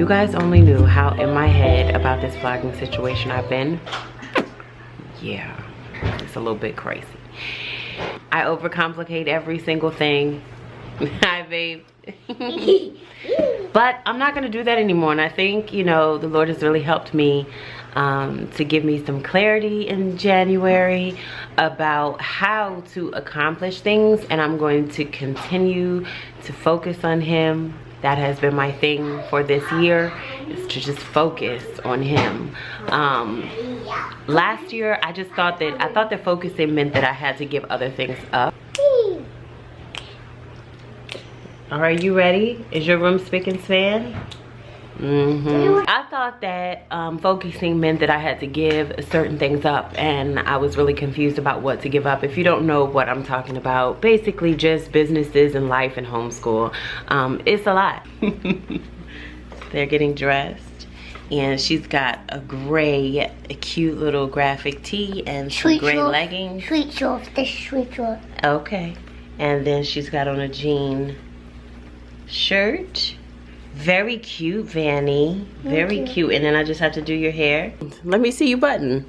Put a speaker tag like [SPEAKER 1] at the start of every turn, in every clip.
[SPEAKER 1] you guys only knew how in my head about this vlogging situation I've been. Yeah, it's a little bit crazy. I overcomplicate every single thing. Hi, babe. But I'm not gonna do that anymore, and I think, you know, the Lord has really helped me to give me some clarity in January about how to accomplish things, and I'm going to continue to focus on Him. That has been my thing for this year, is to just focus on Him. Last year I just thought that focusing meant that I had to give other things up. All right, you ready? Is your room spick and span? I thought that focusing meant that I had to give certain things up, and I was really confused about what to give up. If you don't know what I'm talking about, basically just businesses and life and homeschool. It's a lot. They're getting dressed, and she's got a cute little graphic tee and some gray leggings.
[SPEAKER 2] Sweet shorts, the sweet shorts.
[SPEAKER 1] Okay, and then she's got on a jean shirt. Very cute, Vanny. Very cute. And then I just have to do your hair. Let me see you button.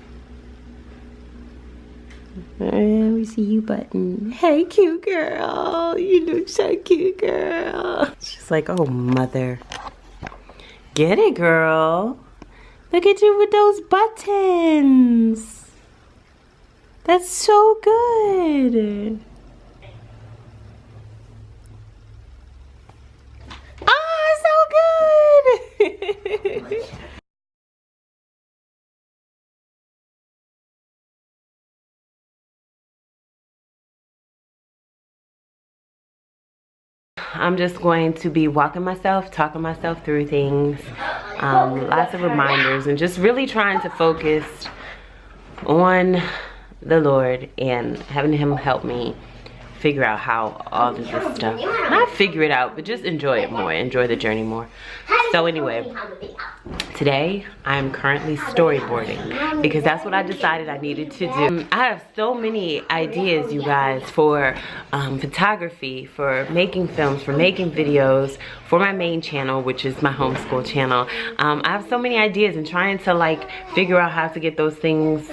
[SPEAKER 1] Let me see you button. Hey, cute girl. You look so cute, girl. She's like, oh, mother. Get it, girl. Look at you with those buttons. That's so good. I'm just going to be walking myself, talking myself through things, lots of reminders, and just really trying to focus on the Lord and having Him help me figure out how all of this stuff, not figure it out, but just enjoy it more, enjoy the journey more. So anyway, today I'm currently storyboarding because that's what I decided I needed to do. I have so many ideas, you guys, for photography, for making films, for making videos, for my main channel, which is my homeschool channel. I have so many ideas, and trying to like figure out how to get those things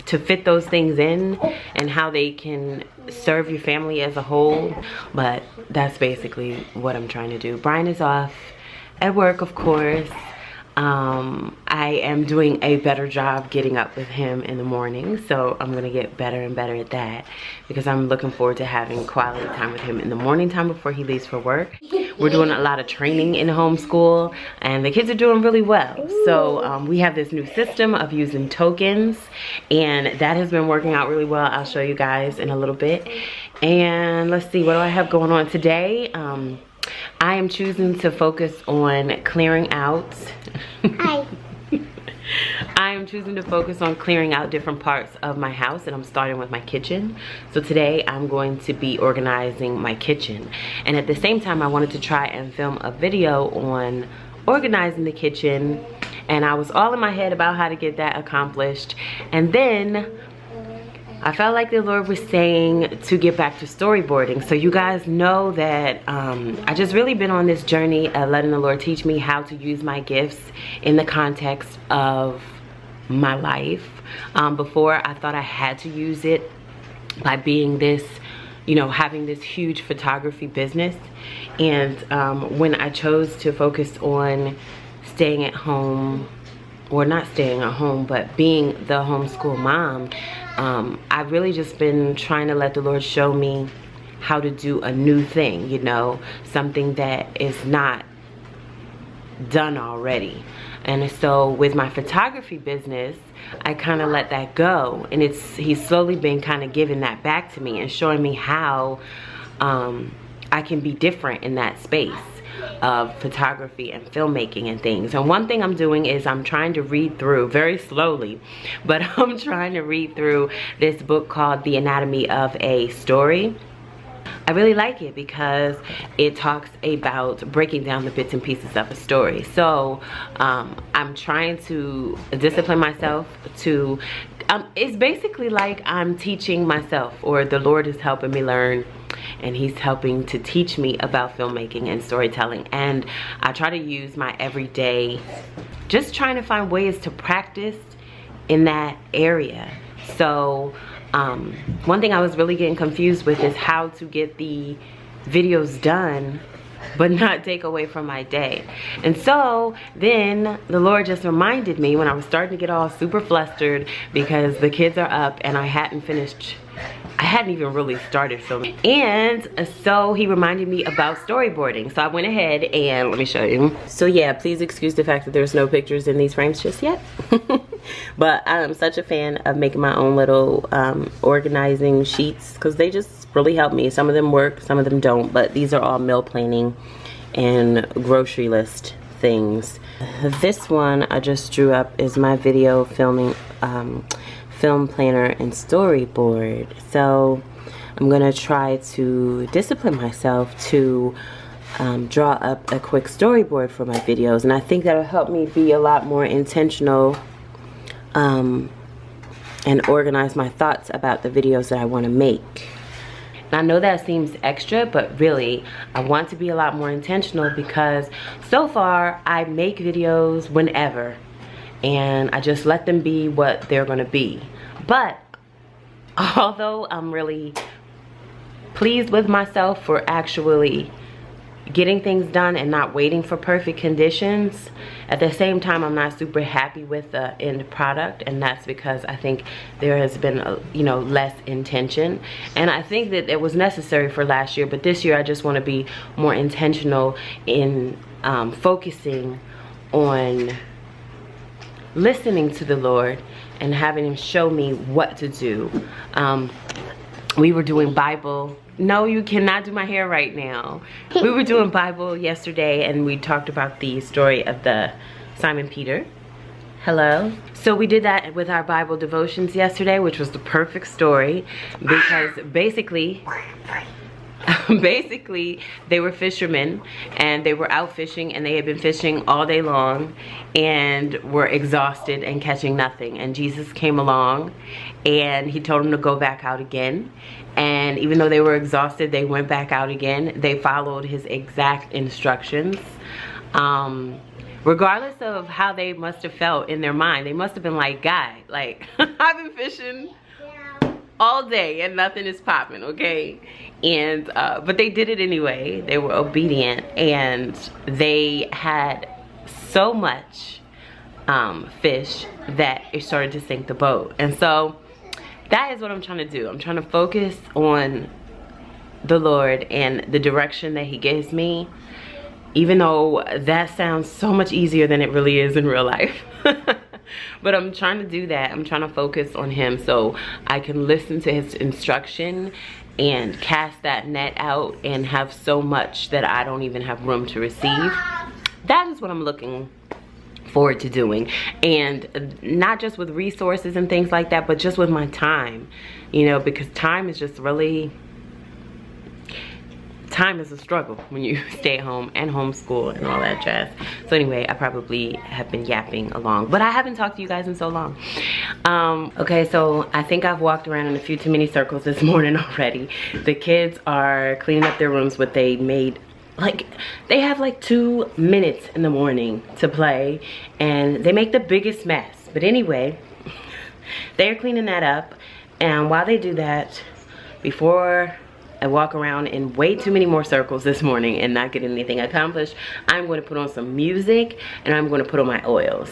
[SPEAKER 1] to fit those things in and how they can serve your family as a whole. But that's basically what I'm trying to do. Brian is off at work, of course. I am doing a better job getting up with him in the morning, so I'm gonna get better and better at that because I'm looking forward to having quality time with him in the morning time before he leaves for work. We're doing a lot of training in homeschool, and the kids are doing really well. So we have this new system of using tokens, and that has been working out really well. I'll show you guys in a little bit. And let's see, what do I have going on today? I am choosing to focus on clearing out. Hi. I am choosing to focus on clearing out different parts of my house, and I'm starting with my kitchen. So today I'm going to be organizing my kitchen. And at the same time, I wanted to try and film a video on organizing the kitchen. And I was all in my head about how to get that accomplished. And then I felt like the Lord was saying to get back to storyboarding. So you guys know that I just really been on this journey of letting the Lord teach me how to use my gifts in the context of my life. Before, I thought I had to use it by being this, you know, having this huge photography business. And when I chose to focus on staying at home, or not staying at home, but being the homeschool mom, I've really just been trying to let the Lord show me how to do a new thing, you know, something that is not done already. And so with my photography business, I kind of let that go, and he's slowly been kind of giving that back to me and showing me how I can be different in that space of photography and filmmaking and things. And one thing I'm doing is I'm trying to read through, very slowly, but I'm trying to read through this book called The Anatomy of a Story. I really like it because it talks about breaking down the bits and pieces of a story. So I'm trying to discipline myself to, it's basically like I'm teaching myself, or the Lord is helping me learn and he's helping to teach me about filmmaking and storytelling. And I try to use my everyday, just trying to find ways to practice in that area. So one thing I was really getting confused with is how to get the videos done but not take away from my day. And so then the Lord just reminded me when I was starting to get all super flustered because the kids are up and I hadn't even really started filming. And so he reminded me about storyboarding. So I went ahead and let me show you. So yeah, please excuse the fact that there's no pictures in these frames just yet. But I'm such a fan of making my own little organizing sheets because they just really help me. Some of them work, some of them don't, but these are all meal planning and grocery list things. This one I just drew up is my video filming film planner and storyboard. So I'm gonna try to discipline myself to draw up a quick storyboard for my videos, and I think that'll help me be a lot more intentional and organize my thoughts about the videos that I want to make. And I know that seems extra, but really I want to be a lot more intentional because so far I make videos whenever and I just let them be what they're gonna be. But although I'm really pleased with myself for actually getting things done and not waiting for perfect conditions, at the same time I'm not super happy with the end product, and that's because I think there has been less intention, and I think that it was necessary for last year, but this year I just want to be more intentional in focusing on listening to the Lord and having him show me what to do. We were doing Bible. No, you cannot do my hair right now. We were doing Bible yesterday and we talked about the story of the Simon Peter. Hello. So we did that with our Bible devotions yesterday, which was the perfect story because basically they were fishermen and they were out fishing and they had been fishing all day long and were exhausted and catching nothing, and Jesus came along and he told them to go back out again, and even though they were exhausted they went back out again. They followed his exact instructions. Regardless of how they must have felt in their mind, they must have been like, "Guy, like I've been fishing all day and nothing is popping, okay?" And but they did it anyway. They were obedient and they had so much fish that it started to sink the boat. And so that is what I'm trying to do. I'm trying to focus on the Lord and the direction that he gives me, even though that sounds so much easier than it really is in real life. But I'm trying to do that. I'm trying to focus on him so I can listen to his instruction and cast that net out and have so much that I don't even have room to receive. That is what I'm looking forward to doing, and not just with resources and things like that, but just with my time, because time is just really, time is a struggle when you stay home and homeschool and all that jazz. So anyway, I probably have been yapping along, but I haven't talked to you guys in so long. Okay, so I think I've walked around in a few too many circles this morning already. The kids are cleaning up their rooms, what they made. Like, they have like 2 minutes in the morning to play and they make the biggest mess. But anyway, they're cleaning that up, and while they do that, before I walk around in way too many more circles this morning and not get anything accomplished, I'm going to put on some music and I'm going to put on my oils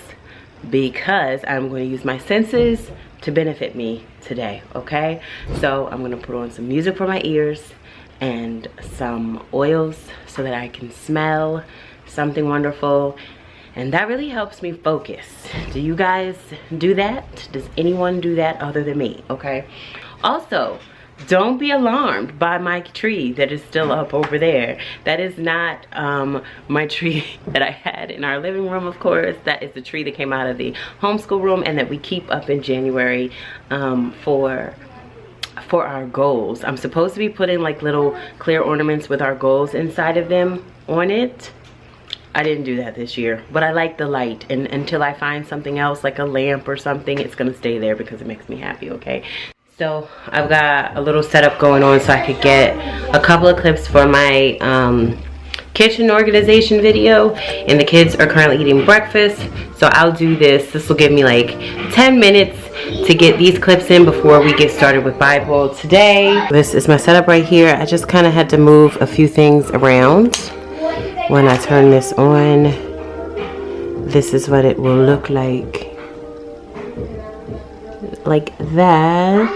[SPEAKER 1] because I'm going to use my senses to benefit me today, okay? So I'm going to put on some music for my ears and some oils so that I can smell something wonderful, and that really helps me focus. Do you guys do that? Does anyone do that other than me? Okay. Also, don't be alarmed by my tree that is still up over there. That is not my tree that I had in our living room, of course. That is the tree that came out of the homeschool room and that we keep up in January for our goals. I'm supposed to be putting like little clear ornaments with our goals inside of them on it. I didn't do that this year, but I like the light, and until I find something else like a lamp or something, it's gonna stay there because it makes me happy, okay? So I've got a little setup going on so I could get a couple of clips for my kitchen organization video, and the kids are currently eating breakfast, so I'll do this. This will give me like 10 minutes to get these clips in before we get started with Bible today. This is my setup right here. I just kind of had to move a few things around. When I turn this on, this is what it will look like that.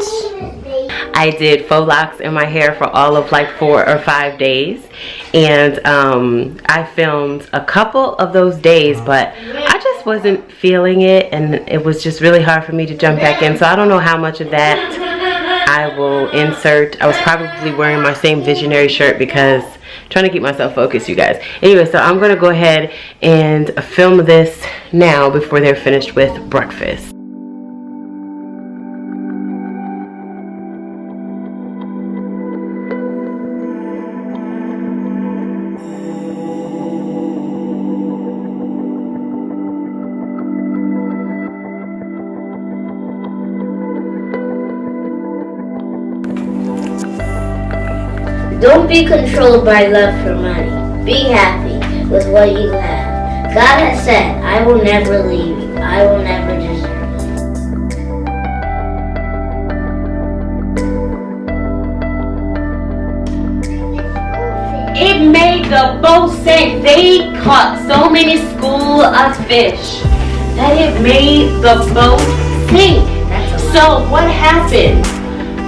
[SPEAKER 1] I did faux locks in my hair for all of like 4 or 5 days, and I filmed a couple of those days, but I just wasn't feeling it, and it was just really hard for me to jump back in, so I don't know how much of that I will insert. I was probably wearing my same visionary shirt because I'm trying to keep myself focused, you guys. Anyway, so I'm gonna go ahead and film this now before they're finished with breakfast.
[SPEAKER 2] Don't be controlled by love for money. Be happy with what you have. God has said, I will never leave you. I will never desert you.
[SPEAKER 1] It made the boat sink. They caught so many school of fish that it made the boat sink. So what happened?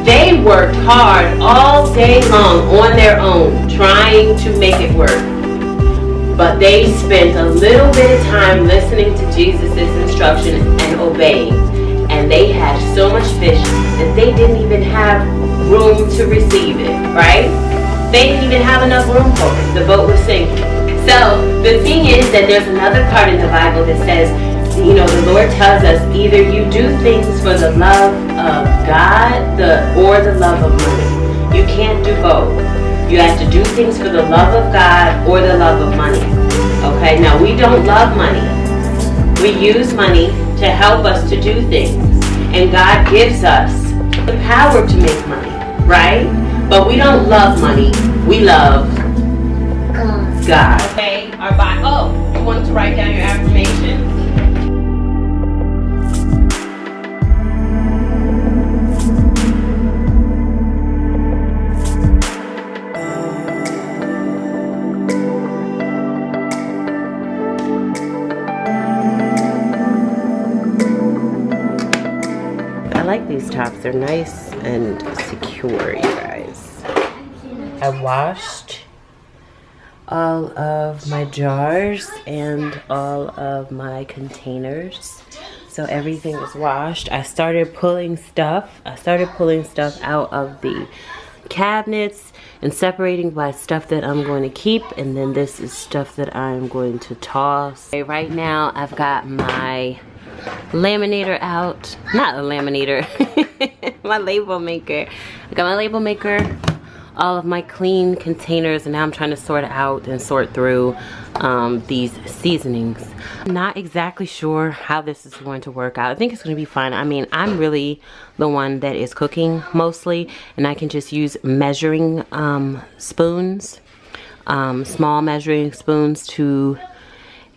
[SPEAKER 1] They worked hard all day long on their own trying to make it work. But they spent a little bit of time listening to Jesus' instruction and obeying. And they had so much fish that they didn't even have room to receive it, right? They didn't even have enough room for it. The boat was sinking. So the thing is that there's another part in the Bible that says, you know, the Lord tells us either you do things for the love of God or the love of money. You can't do both. You have to do things for the love of God or the love of money. Okay, now we don't love money. We use money to help us to do things. And God gives us the power to make money, right? But we don't love money. We love God. Okay, our Bible. Oh, you wanted to write down your affirmation? I like these tops. They're nice and secure, you guys. I washed all of my jars and all of my containers. So everything is washed. I started pulling stuff. Out of the cabinets and separating by stuff that I'm going to keep, and then this is stuff that I'm going to toss. Okay, right now I've got my laminator out. Not a laminator. My label maker. I got my label maker, all of my clean containers, and now I'm trying to sort out and sort through these seasonings. I'm not exactly sure how this is going to work out. I think it's going to be fun. I mean, I'm really the one that is cooking mostly, and I can just use measuring spoons, small measuring spoons to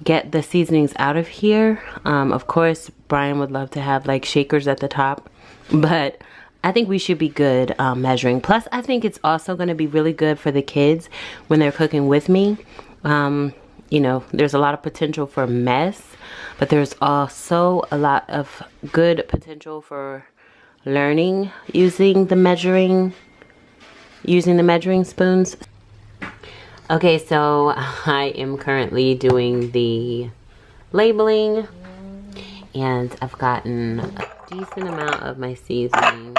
[SPEAKER 1] get the seasonings out of here. Of course, Brian would love to have like shakers at the top, but I think we should be good measuring. Plus, I think it's also going to be really good for the kids when they're cooking with me. You know, there's a lot of potential for mess, but there's also a lot of good potential for learning using the measuring spoons. Okay, so I am currently doing the labeling, and I've gotten a decent amount of my seasonings.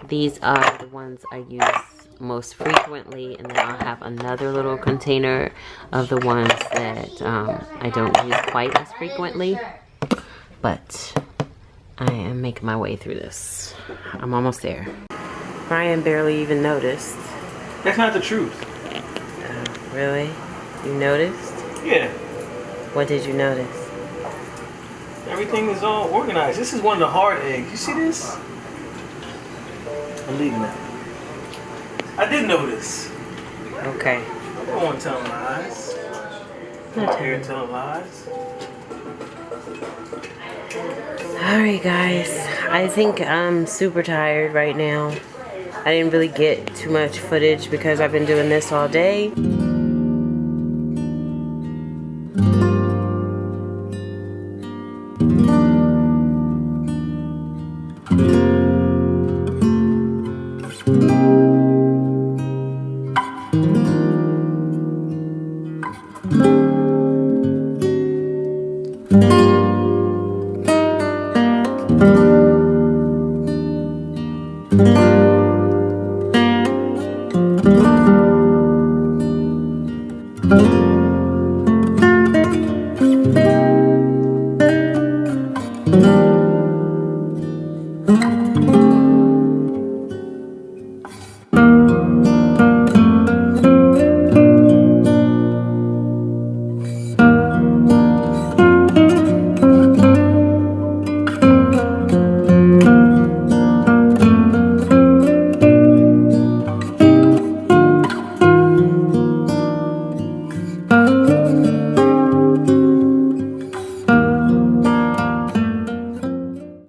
[SPEAKER 1] These are the ones I use most frequently, and then I'll have another little container of the ones that I don't use quite as frequently. But I am making my way through this. I'm almost there. Brian barely even noticed.
[SPEAKER 3] That's not the truth.
[SPEAKER 1] Really? You noticed?
[SPEAKER 3] Yeah.
[SPEAKER 1] What did you notice?
[SPEAKER 3] Everything is all organized. This is one of the hard eggs. You see this? believe in that. I did notice.
[SPEAKER 1] Okay.
[SPEAKER 3] I don't want to tell lies. I'm not here telling lies.
[SPEAKER 1] Alright guys, I think I'm super tired right now. I didn't really get too much footage because I've been doing this all day.